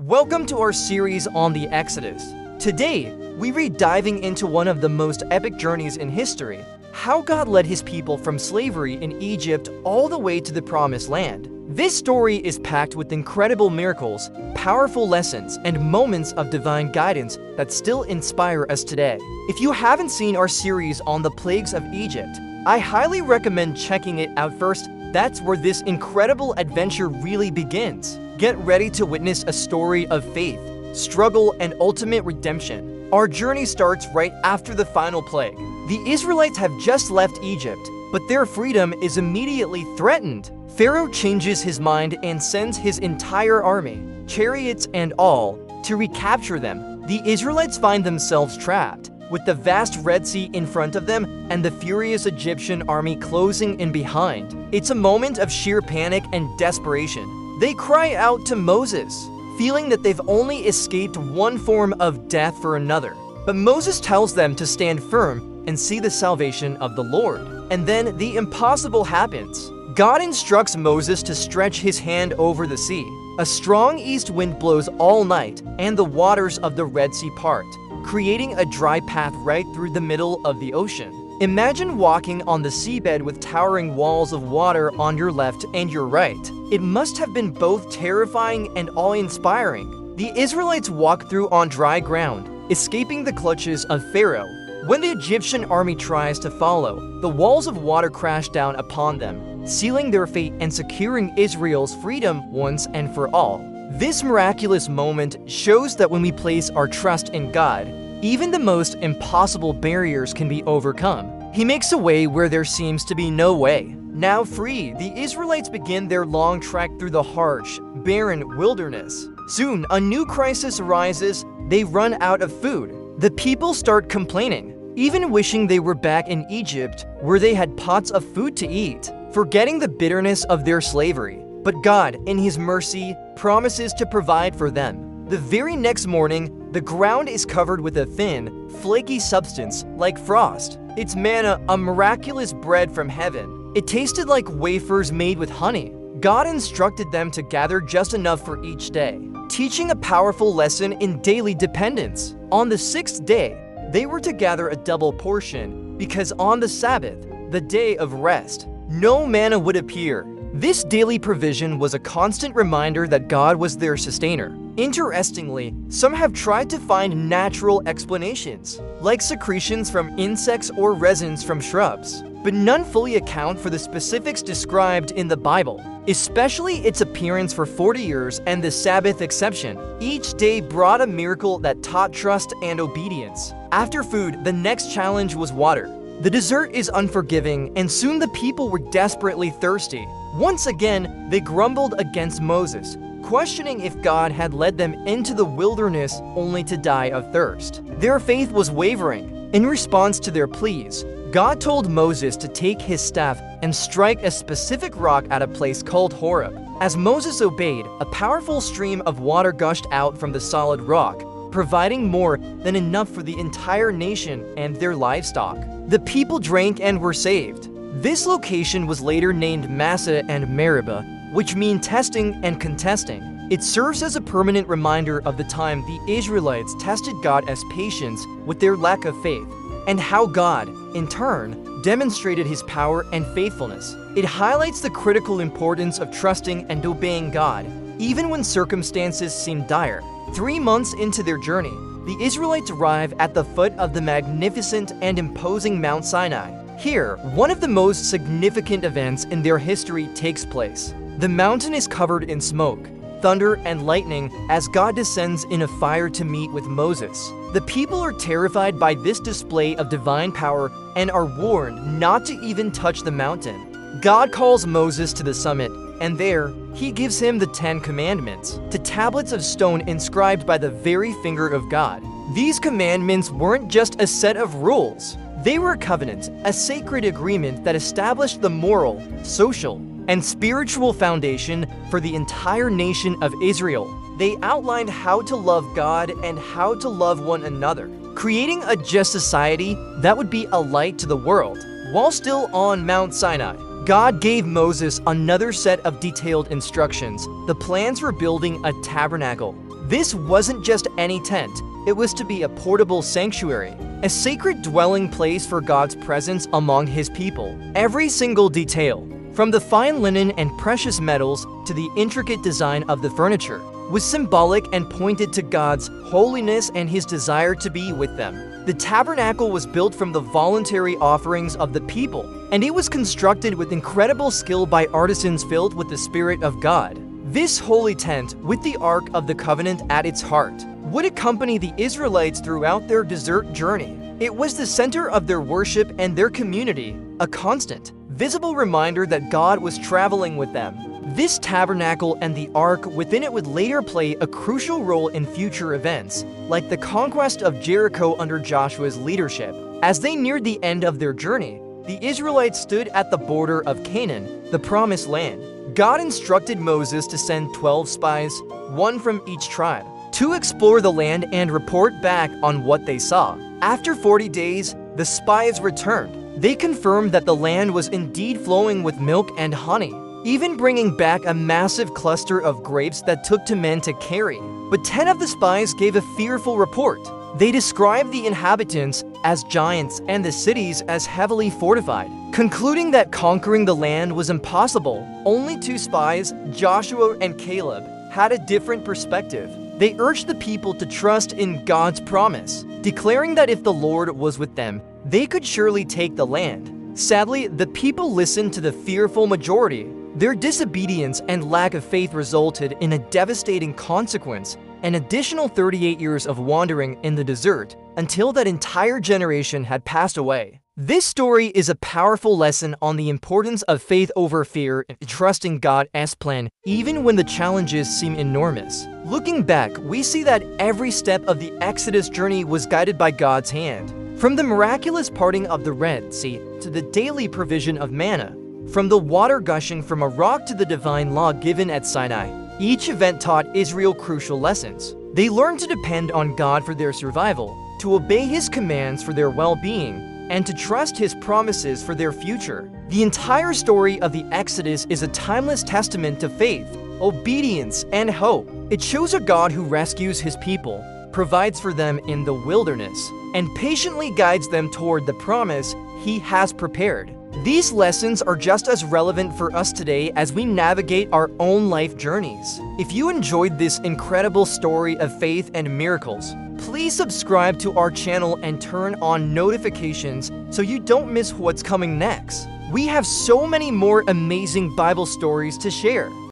Welcome to our series on the Exodus. Today, we read diving into one of the most epic journeys in history, how God led his people from slavery in Egypt all the way to the Promised Land. This story is packed with incredible miracles, powerful lessons, and moments of divine guidance that still inspire us today. If you haven't seen our series on the plagues of Egypt, I highly recommend checking it out first. That's where this incredible adventure really begins. Get ready to witness a story of faith, struggle, and ultimate redemption. Our journey starts right after the final plague. The Israelites have just left Egypt, but their freedom is immediately threatened. Pharaoh changes his mind and sends his entire army, chariots and all, to recapture them. The Israelites find themselves trapped, with the vast Red Sea in front of them and the furious Egyptian army closing in behind. It's a moment of sheer panic and desperation. They cry out to Moses, feeling that they've only escaped one form of death for another. But Moses tells them to stand firm and see the salvation of the Lord. And then the impossible happens. God instructs Moses to stretch his hand over the sea. A strong east wind blows all night, and the waters of the Red Sea part, creating a dry path right through the middle of the ocean. Imagine walking on the seabed with towering walls of water on your left and your right. It must have been both terrifying and awe-inspiring. The Israelites walk through on dry ground, escaping the clutches of Pharaoh. When the Egyptian army tries to follow, the walls of water crash down upon them, sealing their fate and securing Israel's freedom once and for all. This miraculous moment shows that when we place our trust in God, even the most impossible barriers can be overcome. He makes a way where there seems to be no way. Now free, the Israelites begin their long trek through the harsh, barren wilderness. Soon, a new crisis arises. They run out of food. The people start complaining, even wishing they were back in Egypt, where they had pots of food to eat, forgetting the bitterness of their slavery. But God, in his mercy, promises to provide for them. The very next morning, the ground is covered with a thin, flaky substance like frost. It's manna, a miraculous bread from heaven. It tasted like wafers made with honey. God instructed them to gather just enough for each day, teaching a powerful lesson in daily dependence. On the sixth day, they were to gather a double portion, because on the Sabbath, the day of rest, no manna would appear. This daily provision was a constant reminder that God was their sustainer. Interestingly, some have tried to find natural explanations, like secretions from insects or resins from shrubs, but none fully account for the specifics described in the Bible, especially its appearance for 40 years and the Sabbath exception. Each day brought a miracle that taught trust and obedience. After food, the next challenge was water. The desert is unforgiving, and soon the people were desperately thirsty. Once again, they grumbled against Moses, questioning if God had led them into the wilderness only to die of thirst. Their faith was wavering. In response to their pleas, God told Moses to take his staff and strike a specific rock at a place called Horeb. As Moses obeyed, a powerful stream of water gushed out from the solid rock, providing more than enough for the entire nation and their livestock. The people drank and were saved. This location was later named Massa and Meribah, which mean testing and contesting. It serves as a permanent reminder of the time the Israelites tested God as patience with their lack of faith, and how God, in turn, demonstrated his power and faithfulness. It highlights the critical importance of trusting and obeying God, even when circumstances seem dire. 3 months into their journey, the Israelites arrive at the foot of the magnificent and imposing Mount Sinai. Here, one of the most significant events in their history takes place. The mountain is covered in smoke, thunder, and lightning as God descends in a fire to meet with Moses. The people are terrified by this display of divine power and are warned not to even touch the mountain. God calls Moses to the summit, and there, he gives him the 10 Commandments, to tablets of stone inscribed by the very finger of God. These commandments weren't just a set of rules. They were a covenant, a sacred agreement that established the moral, social, and spiritual foundation for the entire nation of Israel. They outlined how to love God and how to love one another, creating a just society that would be a light to the world. While still on Mount Sinai, God gave Moses another set of detailed instructions, the plans for building a tabernacle. This wasn't just any tent, it was to be a portable sanctuary, a sacred dwelling place for God's presence among His people. Every single detail, from the fine linen and precious metals to the intricate design of the furniture, was symbolic and pointed to God's holiness and His desire to be with them. The tabernacle was built from the voluntary offerings of the people, and it was constructed with incredible skill by artisans filled with the Spirit of God. This holy tent, with the Ark of the Covenant at its heart, would accompany the Israelites throughout their desert journey. It was the center of their worship and their community, a constant, visible reminder that God was traveling with them. This tabernacle and the ark within it would later play a crucial role in future events, like the conquest of Jericho under Joshua's leadership. As they neared the end of their journey, the Israelites stood at the border of Canaan, the promised land. God instructed Moses to send 12 spies, one from each tribe, to explore the land and report back on what they saw. After 40 days, the spies returned. They confirmed that the land was indeed flowing with milk and honey, even bringing back a massive cluster of grapes that took to men to carry. But 10 of the spies gave a fearful report. They described the inhabitants as giants and the cities as heavily fortified, concluding that conquering the land was impossible. Only 2 spies, Joshua and Caleb, had a different perspective. They urged the people to trust in God's promise, declaring that if the Lord was with them, they could surely take the land. Sadly, the people listened to the fearful majority. Their disobedience and lack of faith resulted in a devastating consequence: an additional 38 years of wandering in the desert until that entire generation had passed away. This story is a powerful lesson on the importance of faith over fear and trusting God's plan, even when the challenges seem enormous. Looking back, we see that every step of the Exodus journey was guided by God's hand. From the miraculous parting of the Red Sea to the daily provision of manna, from the water gushing from a rock to the divine law given at Sinai, each event taught Israel crucial lessons. They learned to depend on God for their survival, to obey His commands for their well-being, and to trust His promises for their future. The entire story of the Exodus is a timeless testament to faith, obedience, and hope. It shows a God who rescues His people, provides for them in the wilderness, and patiently guides them toward the promise He has prepared. These lessons are just as relevant for us today as we navigate our own life journeys. If you enjoyed this incredible story of faith and miracles, please subscribe to our channel and turn on notifications so you don't miss what's coming next. We have so many more amazing Bible stories to share.